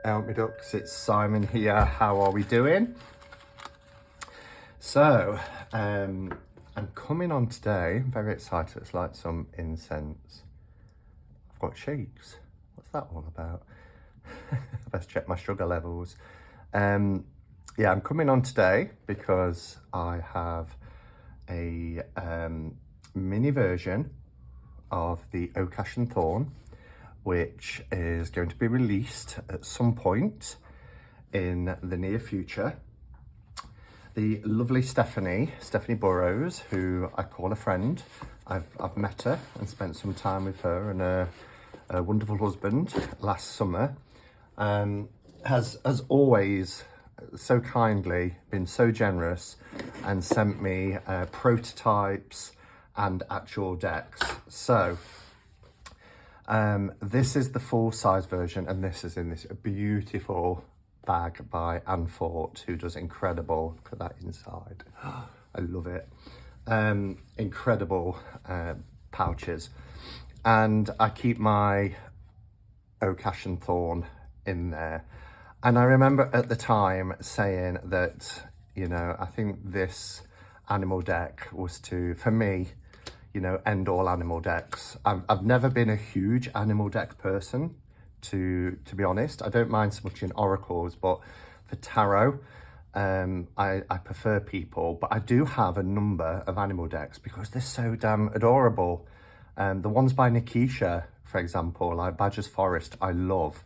Out me ducks, it's Simon here. How are we doing? So, I'm coming on today. I'm very excited. It's like some incense. I've got shakes. What's that all about? Best check my sugar levels. Yeah, I'm coming on today because I have a mini version of the Okash and Thorn, which is going to be released at some point in the near future. The lovely Stephanie Burrows, who I call a friend, I've met her and spent some time with her and a wonderful husband last summer, has always so kindly been so generous and sent me prototypes and actual decks. So this is the full size version, and this is in this beautiful bag by Anne Fort, who does incredible. Look at that inside. I love it. Incredible pouches. And I keep my Okash and Thorn in there. And I remember at the time saying that, you know, I think this animal deck was to, for me, you know, end all animal decks. I've never been a huge animal deck person, to be honest. I don't mind so much in oracles, but for tarot, I prefer people. But I do have a number of animal decks because they're so damn adorable. The ones by Nikisha, for example, like Badger's Forest, I love.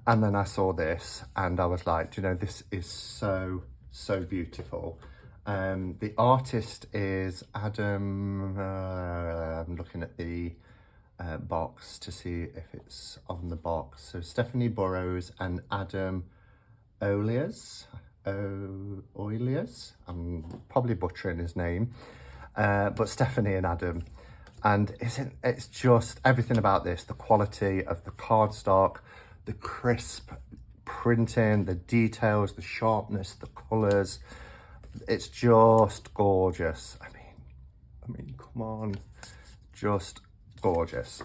And then I saw this and I was like, you know, this is so beautiful. The artist is Adam, I'm looking at the box to see if it's on the box. So Stephanie Burrows and Adam Olias. I'm probably butchering his name, but Stephanie and Adam. And it's just everything about this, the quality of the cardstock, the crisp printing, the details, the sharpness, the colours. It's just gorgeous. I mean, come on, just gorgeous.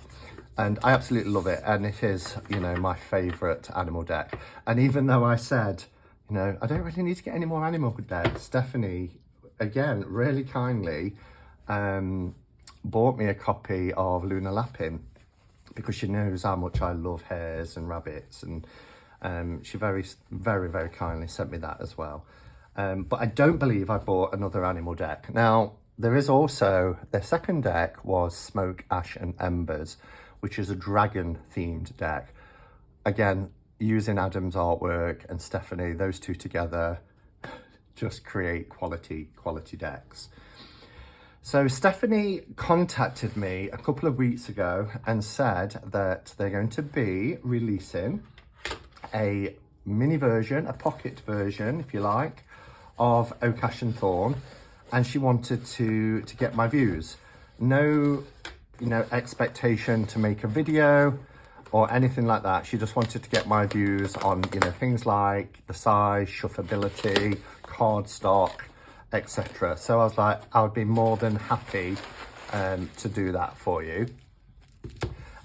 And I absolutely love it. And it is, you know, my favourite animal deck. And even though I said, you know, I don't really need to get any more animal decks, Stephanie, again, really kindly, bought me a copy of Luna Lapin because she knows how much I love hares and rabbits, and she very kindly sent me that as well. But I don't believe I bought another animal deck. Now, there is also, their second deck was Smoke, Ash and Embers, which is a dragon themed deck. Again, using Adam's artwork and Stephanie, those two together just create quality decks. So Stephanie contacted me a couple of weeks ago and said that they're going to be releasing a mini version, a pocket version, if you like, of Okash and Thorn, and she wanted to get my views. No, you know, expectation to make a video or anything like that. She just wanted to get my views on, you know, things like the size, shuffleability, cardstock, etc. So I was like, I would be more than happy to do that for you.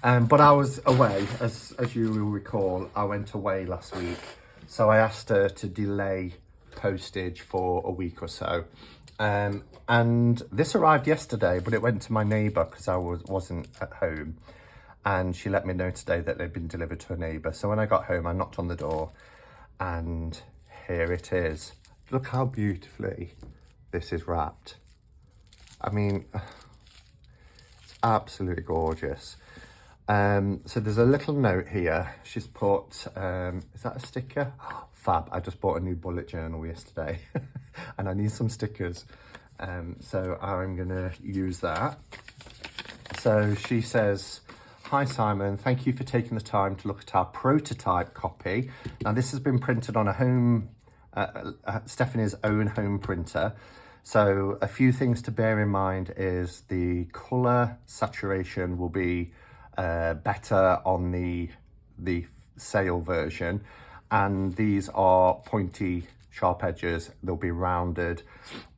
But I was away, as you will recall, I went away last week. So I asked her to delay postage for a week or so. And this arrived yesterday, but it went to my neighbour because I wasn't at home. And she let me know today that they'd been delivered to a neighbour. So when I got home, I knocked on the door and here it is. Look how beautifully this is wrapped. I mean, it's absolutely gorgeous. So there's a little note here. She's put, is that a sticker? Oh, fab. I just bought a new bullet journal yesterday and I need some stickers. So I'm gonna use that. So she says, "Hi Simon, thank you for taking the time to look at our prototype copy." Now this has been printed on a home, Stephanie's own home printer. So a few things to bear in mind is the colour saturation will be better on the sale version, and these are pointy sharp edges, they'll be rounded,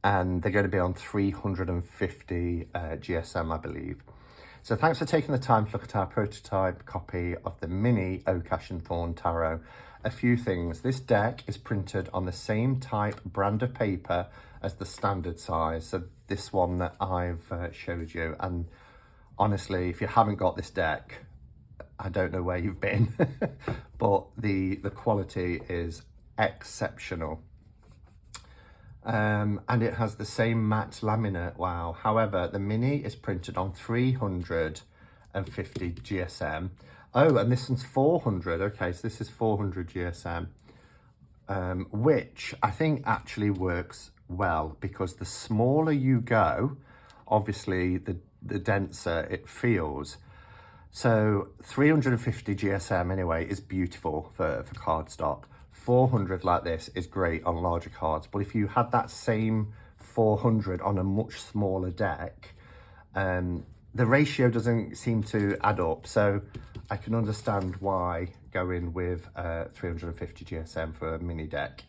and they're going to be on 350 GSM, I believe. So thanks for taking the time to look at our prototype copy of the mini Okash and Thorn tarot. A few things. This deck is printed on the same type brand of paper as the standard size. So this one that I've showed you. And honestly, if you haven't got this deck, I don't know where you've been, but the quality is exceptional. And it has the same matte laminate, wow. However, the mini is printed on 350 GSM. Oh, and this one's 400, okay, so this is 400 GSM, which I think actually works well, because the smaller you go, obviously the denser it feels. So 350 GSM anyway is beautiful for cardstock. 400 like this is great on larger cards, but if you had that same 400 on a much smaller deck, the ratio doesn't seem to add up. So I can understand why going with 350 GSM for a mini deck.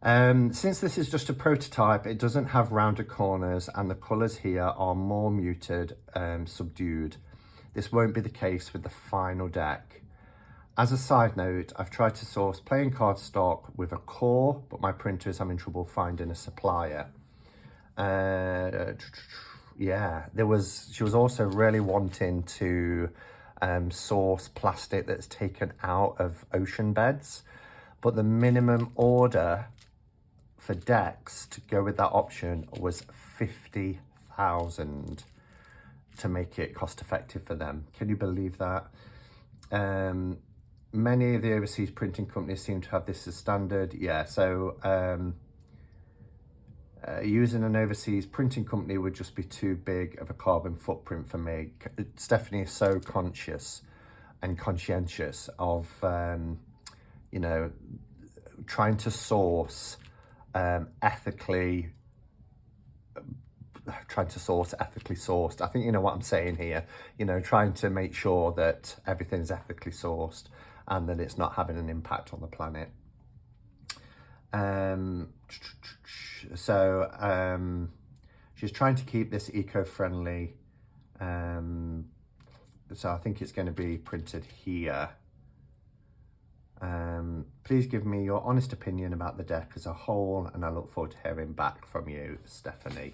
Since this is just a prototype, it doesn't have rounded corners, and the colours here are more muted, subdued. This won't be the case with the final deck. As a side note, I've tried to source playing card stock with a core, but my printer is having trouble finding a supplier. Yeah, she was also really wanting to source plastic that's taken out of ocean beds, but the minimum order for decks to go with that option was 50,000 to make it cost effective for them. Can you believe that? Many of the overseas printing companies seem to have this as standard. Yeah, so using an overseas printing company would just be too big of a carbon footprint for me. Stephanie is so conscious and conscientious of, you know, trying to source ethically sourced. I think you know what I'm saying here. You know, trying to make sure that everything's ethically sourced and that it's not having an impact on the planet. She's trying to keep this eco-friendly. So I think it's going to be printed here. Please give me your honest opinion about the deck as a whole, and I look forward to hearing back from you, Stephanie.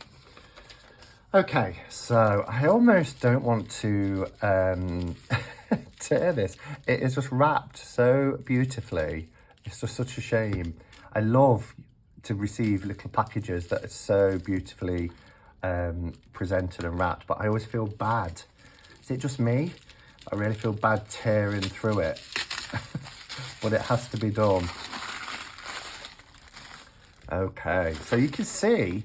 Okay, so I almost don't want to tear this. It is just wrapped so beautifully. It's just such a shame. I love to receive little packages that are so beautifully presented and wrapped, but I always feel bad. Is it just me? I really feel bad tearing through it, but it has to be done. Okay, so you can see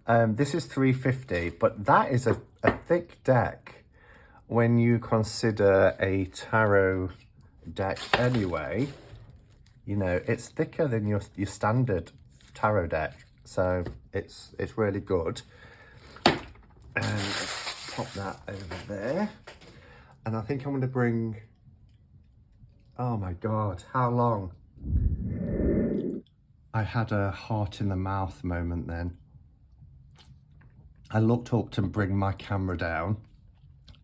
this is 350, but that is a thick deck when you consider a tarot deck anyway. You know, it's thicker than your standard tarot deck, so it's really good. And pop that over there, and I think I'm going to bring, oh my god, how long? I had a heart in the mouth moment then. I looked up to bring my camera down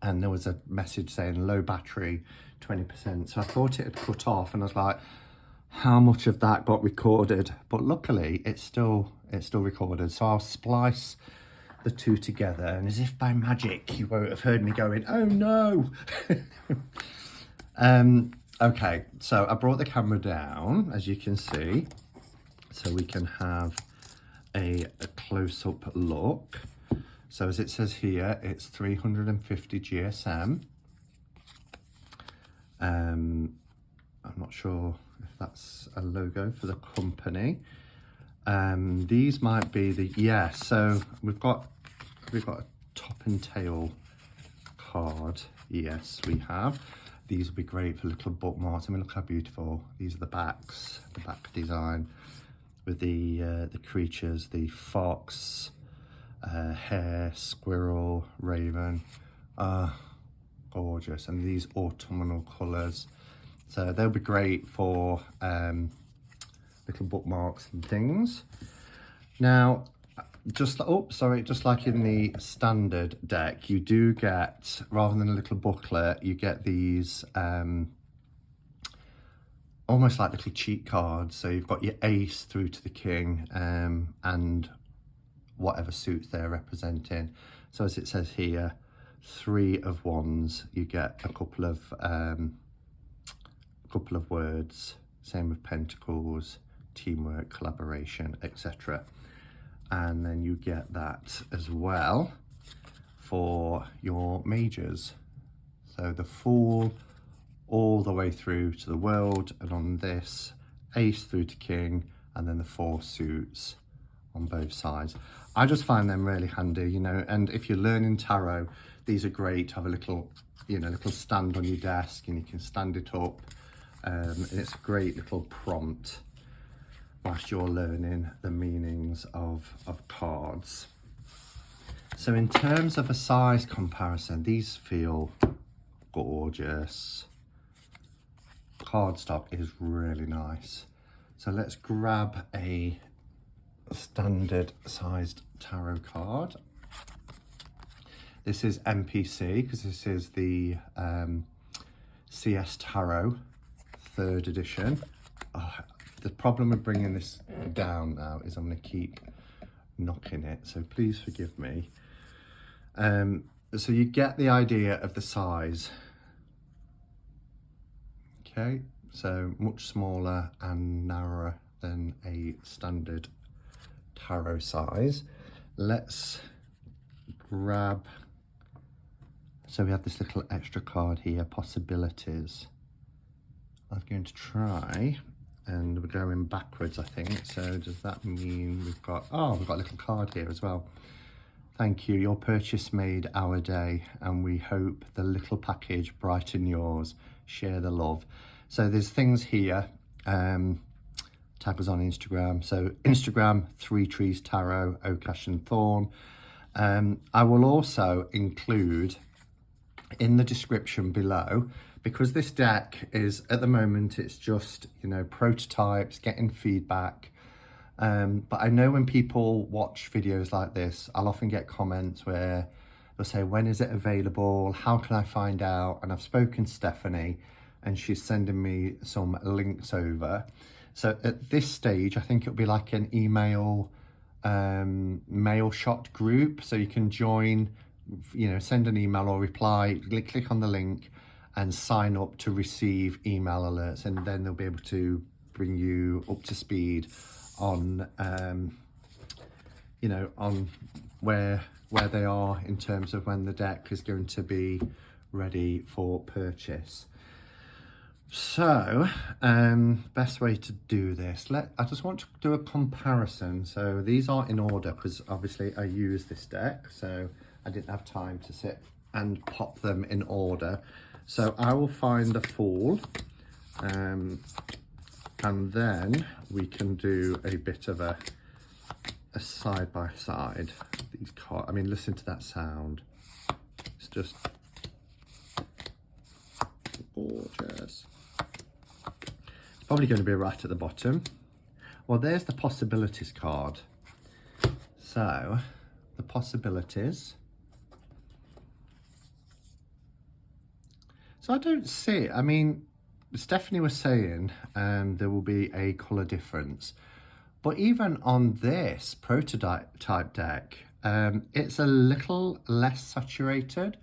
and there was a message saying low battery, 20%. So I thought it had cut off, and I was like, how much of that got recorded? But luckily it's still recorded. So I'll splice the two together, and as if by magic, you won't have heard me going, oh no. Okay, so I brought the camera down, as you can see, so we can have a close-up look. So as it says here, it's 350 GSM. I'm not sure if that's a logo for the company. These might be the, yeah, so we've got a top and tail card. Yes, we have. These would be great for little bookmarks. I mean, look how beautiful. These are the backs, the back design with the creatures, the fox, hare, squirrel, raven. Gorgeous. And these autumnal colours. So they'll be great for little bookmarks and things. Now, just like in the standard deck, you do get, rather than a little booklet, you get these almost like little cheat cards. So you've got your ace through to the king, and whatever suits they're representing. So as it says here, 3 of wands, you get a couple of words. Same with pentacles, teamwork, collaboration, etc. And then you get that as well for your majors. So the Fool all the way through to the World, and on this, ace through to king, and then the 4 suits on both sides. I just find them really handy, you know, and if you're learning tarot, these are great to have a little, you know, little stand on your desk, and you can stand it up, and it's a great little prompt whilst you're learning the meanings of cards. So in terms of a size comparison, these feel gorgeous. Cardstock is really nice. So let's grab a standard sized tarot card. This is MPC, because this is the CS Tarot 3rd edition. Oh, the problem with bringing this down now is I'm going to keep knocking it, so please forgive me. So you get the idea of the size. Okay, so much smaller and narrower than a standard tarot size. Let's grab, so we have this little extra card here, possibilities. I'm going to try, and we're going backwards, I think. So does that mean we've got a little card here as well. Thank you, your purchase made our day, and we hope the little package brighten yours. Share the love. So there's things here. Tag us on Instagram. So Instagram, 3 Trees Tarot, Okash and Thorn. I will also include in the description below, because this deck is, at the moment, it's just, you know, prototypes, getting feedback. But I know when people watch videos like this, I'll often get comments where they'll say, when is it available? How can I find out? And I've spoken to Stephanie, and she's sending me some links over. So at this stage, I think it'll be like an email mail shot group. So you can join, you know, send an email or reply, click on the link and sign up to receive email alerts. And then they'll be able to bring you up to speed on, you know, on where they are in terms of when the deck is going to be ready for purchase. So, best way to do this, I just want to do a comparison. So these are in order because obviously I use this deck, so I didn't have time to sit and pop them in order. So I will find the Fool, and then we can do a bit of a side by side. These cards, I mean, listen to that sound. It's just gorgeous. Probably going to be right at the bottom. Well, there's the possibilities card. So the possibilities. So I don't see, I mean, Stephanie was saying there will be a colour difference. But even on this prototype deck, it's a little less saturated,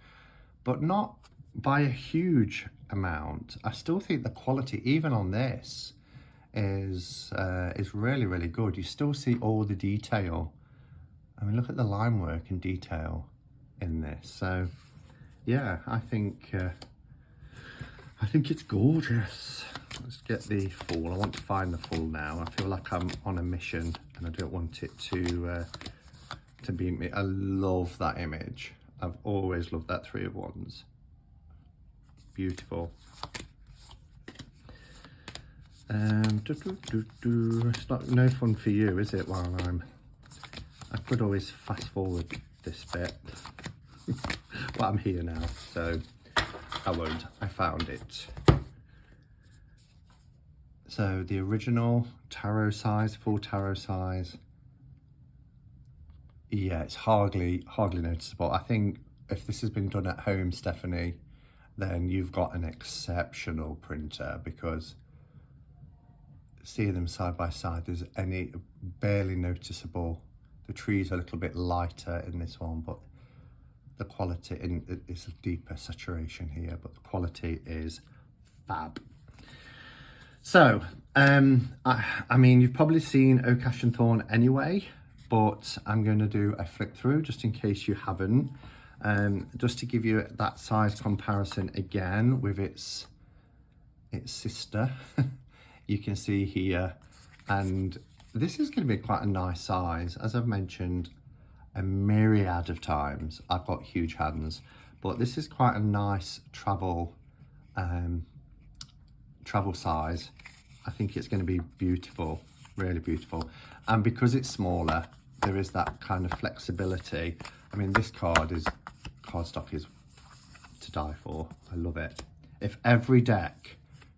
but not by a huge amount. I still think the quality, even on this, is really, really good. You still see all the detail. I mean, look at the line work and detail in this. So, yeah, I think it's gorgeous. Let's get the Fool. I want to find the Fool now. I feel like I'm on a mission, and I don't want it to be me. I love that image. I've always loved that 3 of Wands. Beautiful. It's no fun for you, is it? While I could always fast forward this bit. Well, I'm here now, so I won't. I found it. So the original tarot size, full tarot size. Yeah, it's hardly noticeable. I think if this has been done at home, Stephanie, then you've got an exceptional printer, because seeing them side by side, there's any barely noticeable. The trees are a little bit lighter in this one, but the quality in is a deeper saturation here, but the quality is fab. So, I mean, you've probably seen Okash and Thorn anyway, but I'm going to do a flick through just in case you haven't, just to give you that size comparison again with its sister. You can see here, and this is going to be quite a nice size. As I've mentioned a myriad of times, I've got huge hands, but this is quite a nice travel size. I think it's going to be beautiful, really beautiful. And because it's smaller, there is that kind of flexibility. I mean, this cardstock is to die for. I love it. If every deck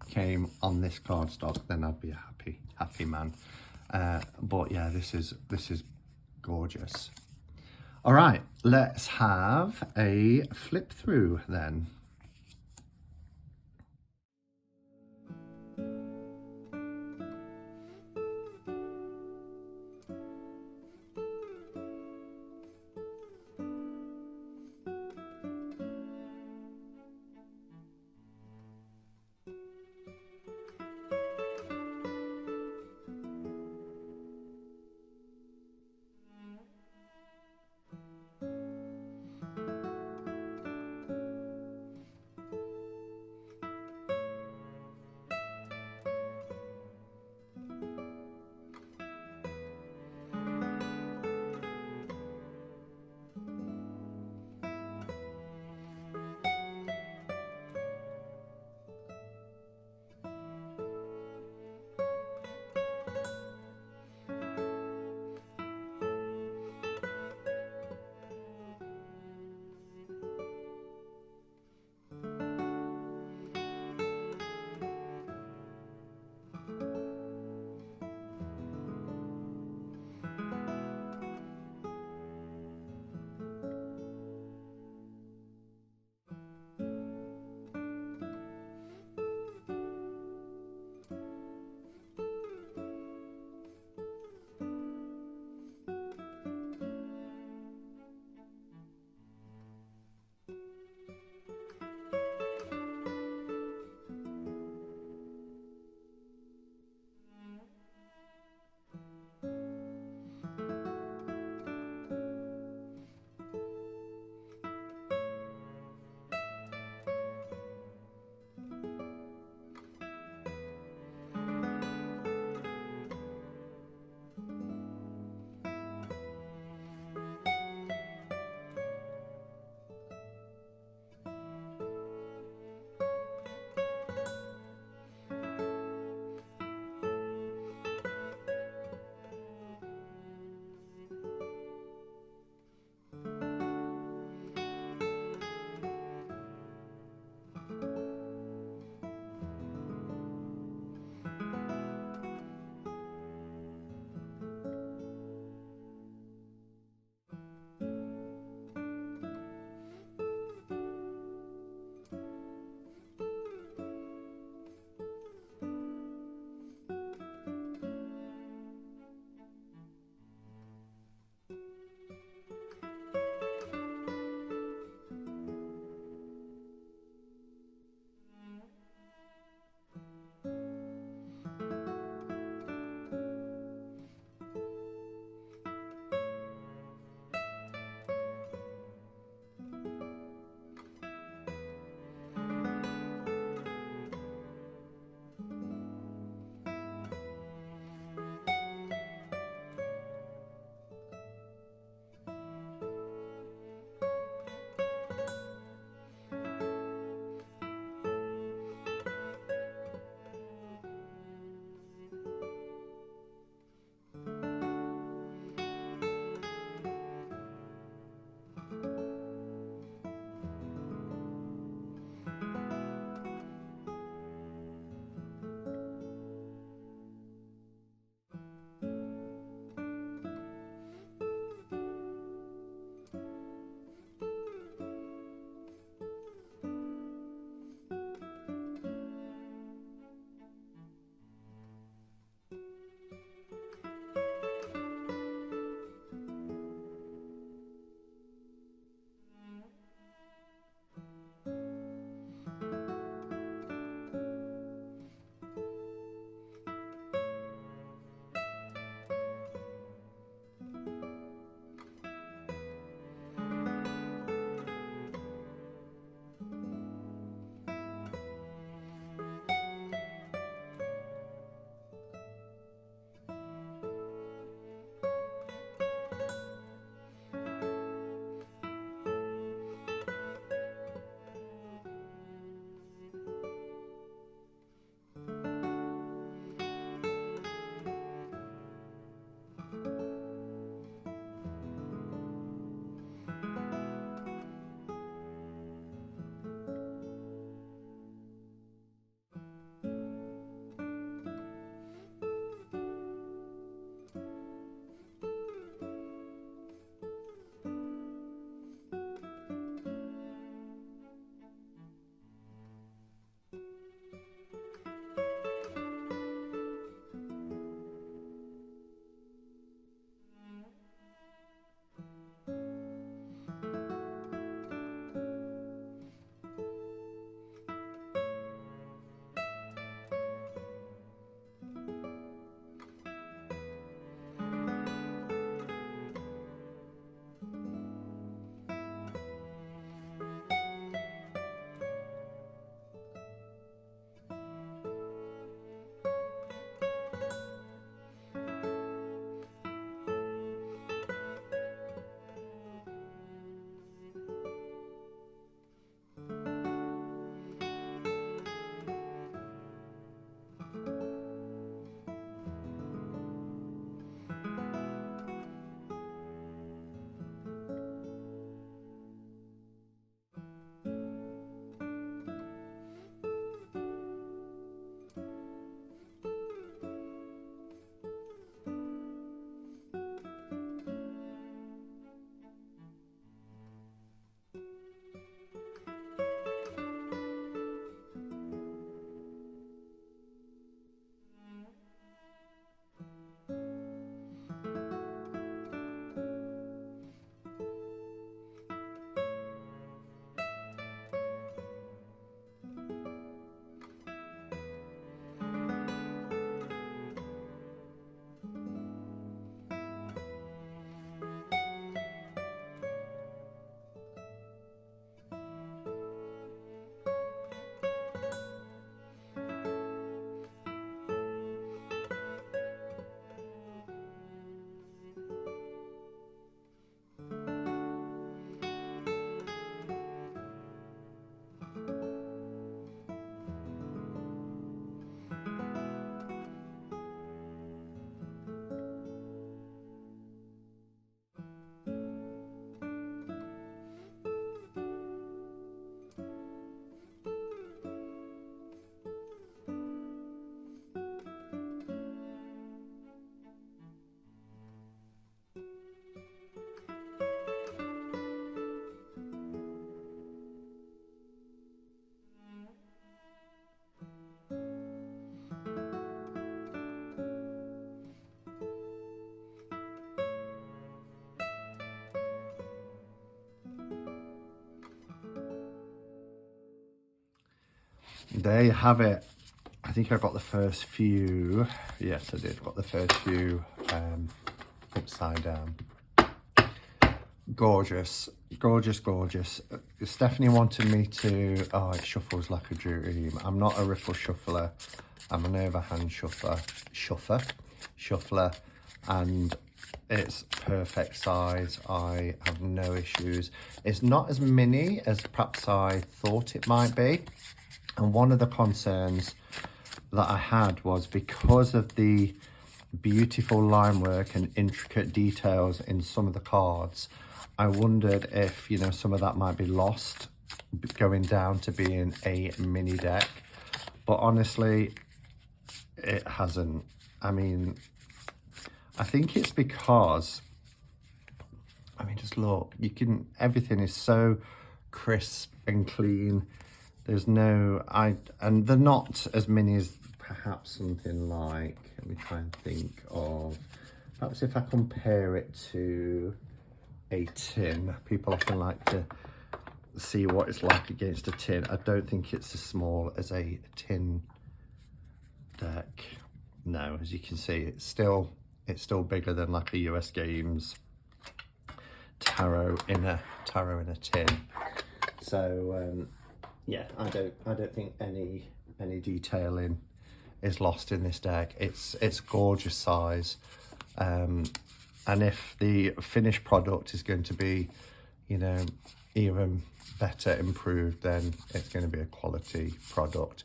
came on this cardstock, then I'd be a happy man. But yeah, this is gorgeous. All right, let's have a flip through then. there you have it. I think I got the first few. Yes, I did. Got the first few upside down. Gorgeous, gorgeous, gorgeous. Stephanie wanted me to, oh, it shuffles like a dream. I'm not a ripple shuffler. I'm an overhand shuffler, and it's perfect size. I have no issues. It's not as mini as perhaps I thought it might be. And one of the concerns that I had was because of the beautiful line work and intricate details in some of the cards, I wondered if, you know, some of that might be lost going down to being a mini deck. But honestly, it hasn't. I mean, I think it's because, I mean, just look, you can, everything is so crisp and clean. There's no, and they're not as many as perhaps something like, let me try and think of, perhaps if I compare it to a tin. People often like to see what it's like against a tin. I don't think it's as small as a tin deck. No, as you can see, it's still bigger than like a US Games tarot in a tin. So yeah, I don't think any detailing is lost in this deck. It's gorgeous size. And if the finished product is going to be, you know, even better improved, then it's going to be a quality product.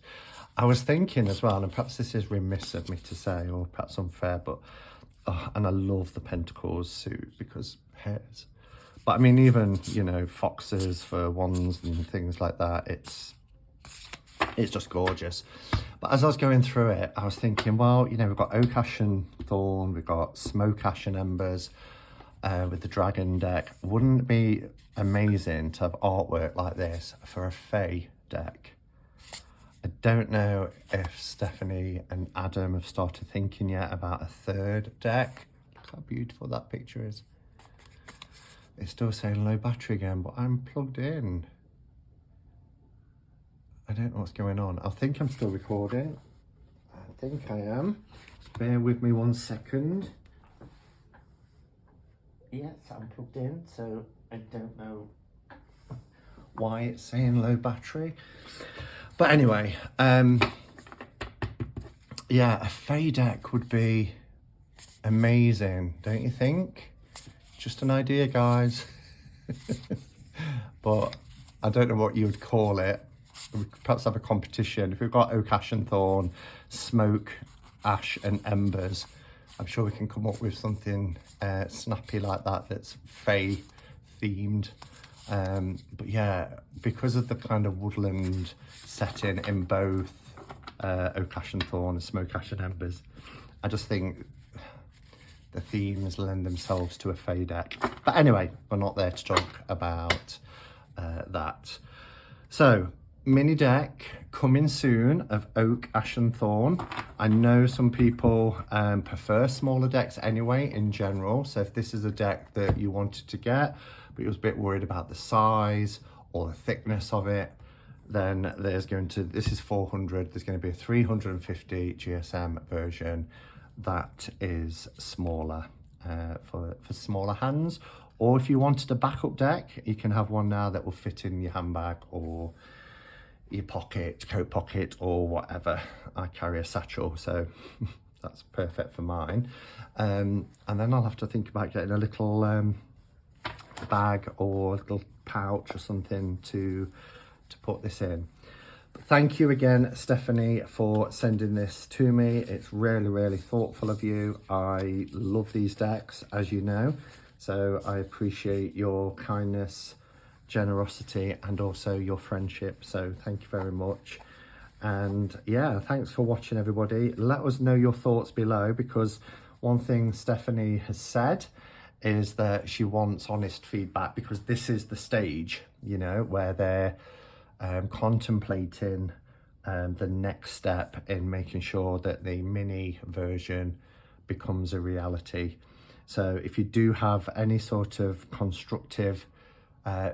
I was thinking as well, and perhaps this is remiss of me to say, or perhaps unfair, but, and I love the Pentacles suit because hairs. But I mean, even, you know, foxes for wands and things like that, it's just gorgeous. But as I was going through it, I was thinking, well, you know, we've got Okash and Thorn, we've got Smoke Ash and Embers with the Dragon deck. Wouldn't it be amazing to have artwork like this for a Fae deck? I don't know if Stephanie and Adam have started thinking yet about a third deck. Look how beautiful that picture is. It's still saying low battery again, but I'm plugged in. I don't know what's going on. I think I'm still recording. I think I am. Bear with me 1 second. Yes, I'm plugged in, so I don't know why it's saying low battery. But anyway, yeah, a Fae deck would be amazing, don't you think? Just an idea, guys. But I don't know what you would call it. We could perhaps have a competition. If we've got Okash and Thorn, Smoke, Ash and Embers, I'm sure we can come up with something snappy like that that's Fae themed. But yeah, because of the kind of woodland setting in both Okash and Thorn and Smoke, Ash and Embers, I just think the themes lend themselves to a Fae deck. But anyway, we're not there to talk about that. So, mini deck coming soon of Oak, Ash and Thorn. I know some people prefer smaller decks anyway in general. So if this is a deck that you wanted to get, but you was a bit worried about the size or the thickness of it, then this is 400, there's going to be a 350 GSM version that is smaller for smaller hands. Or if you wanted a backup deck, you can have one now that will fit in your handbag or your pocket, coat pocket or whatever. I carry a satchel, so that's perfect for mine. And then I'll have to think about getting a little bag or a little pouch or something to put this in. But thank you again, Stephanie, for sending this to me. It's really, really thoughtful of you. I love these decks, as you know, so I appreciate your kindness, generosity and also your friendship, so thank you very much. And yeah, thanks for watching, everybody. Let us know your thoughts below, because one thing Stephanie has said is that she wants honest feedback, because this is the stage, you know, where they're contemplating the next step in making sure that the mini version becomes a reality. So if you do have any sort of constructive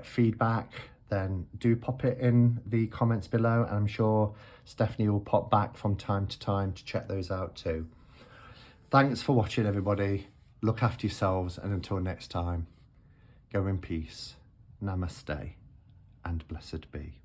feedback, then do pop it in the comments below, and I'm sure Stephanie will pop back from time to time to check those out too. Thanks for watching, everybody. Look after yourselves, and until next time, go in peace. Namaste and blessed be.